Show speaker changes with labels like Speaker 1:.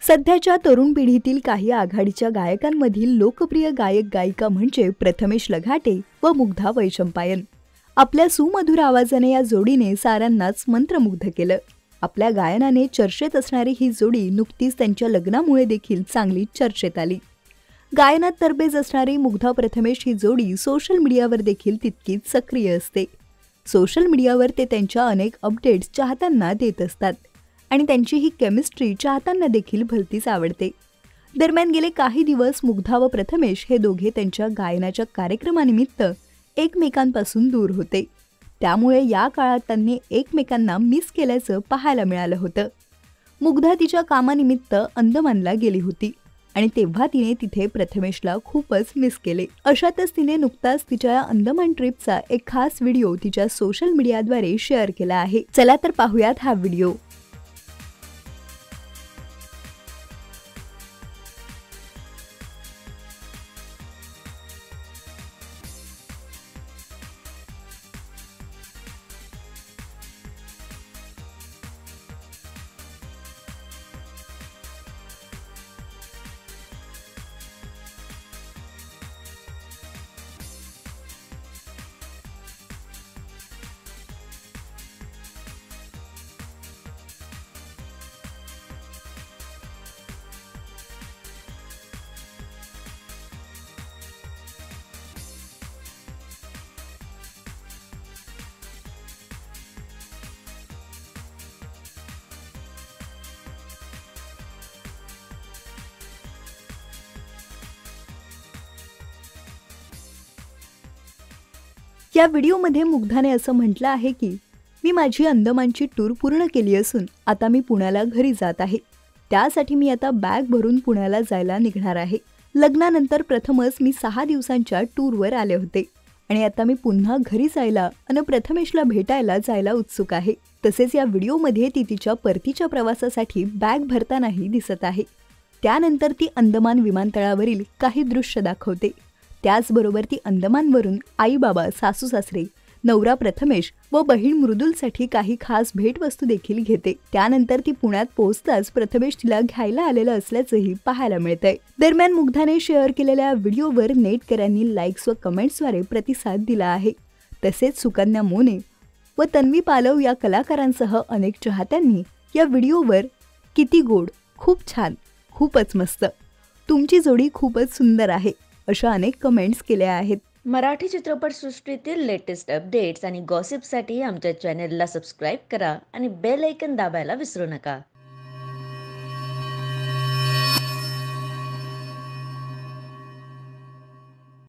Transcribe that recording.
Speaker 1: सध्याच्या तरुण पिढीतील काही आघाडीच्या गायकांमधील लोकप्रिय गायक गायिका म्हणजे प्रथमेश लघाटे व मुग्धा वैशंपायन। आपल्या सुमधुर आवाजाने या जोडीने साऱ्यांनाच मंत्रमुग्ध केलं। आपल्या गायनाने चर्चेत असणारी ही जोडी नुकतीच त्यांच्या लग्नामुळे देखील चांगली चर्चेत आली। गायनात तरबेज असणारी मुग्धा प्रथमेश ही जोडी सोशल मीडियावर देखील तितकीच सक्रिय असते। सोशल मीडियावर ते त्यांच्या अनेक अपडेट्स चाहत्यांना देत असतात आणि त्यांची ही केमिस्ट्री चाहत्यांना देखील भलतीच आवडते। दरम्यान गेले काही दिवस मुग्धा व प्रथमेश हे दोघे त्यांच्या गायनाच्या कार्यक्रमानिमित्त एकमेकांपासून दूर होते। त्यामुळे या काळात त्यांनी एकमेकांना मिस केल्याचं पाहायला मिळालं होतं। मुग्धा तिच्या कामानिमित्त अंदमानला गेली होती आणि तेव्हा तिने तिथे प्रथमेशला खूपच मिस केले। अशातच तिने नुकताच तिच्या या अंदमान ट्रिपचा एक खास व्हिडिओ तिच्या सोशल मीडियाद्वारे शेअर केला आहे। चला तर पाहूयात हा व्हिडिओ। या व्हिडिओमध्ये मुग्धाने असं म्हटलं आहे की मी माझी अंदमानची टूर पूर्ण केली असून आता मी पुण्याला घरी जात आहे। त्यासाठी मी आता बॅग भरून पुण्याला जायला निघणार आहे। लग्नानंतर प्रथमच मी 6 दिवसांच्या टूरवर आले होते आणि आता मी पुन्हा घरी जायला आणि प्रथमेशला भेटायला जायला उत्सुक आहे। तसेच या व्हिडिओमध्ये ती तिच्या परतीच्या प्रवासासाठी बॅग भरतानाही दिसत आहे। त्यानंतर ती अंदमान विमानतळावरील काही दृश्य दाखवते। त्याचबरोबर ती अंदमानवरून आई बाबा, सासू सासरे, नवरा प्रथमेश व बहीण मृदुलसाठी काही खास भेटवस्तू देखील घेते। त्यानंतर ती पुण्यात पोहोचताच प्रथमेश तिला घ्यायला आलेला असल्याचंही पाहायला मिळतंय। दरम्यान मुग्धाने शेअर केलेल्या व्हिडिओवर नेटकऱ्यांनी लाईक्स व कमेंट्सद्वारे प्रतिसाद दिला आहे। तसेच सुकन्या मोने व तन्वी पालव या कलाकारांसह अनेक चाहत्यांनी या व्हिडिओवर किती गोड, खूप छान, खूपच मस्त, तुमची जोडी खूपच सुंदर आहे अशा अनेक कमेंट्स केल्या आहेत।
Speaker 2: मराठी चित्रपटसृष्टीतील लेटेस्ट अपडेट्स आणि गॉसिपसाठी आमच्या चॅनेलला सबस्क्राईब करा आणि बेल आयकॉन दाबायला विसरू नका।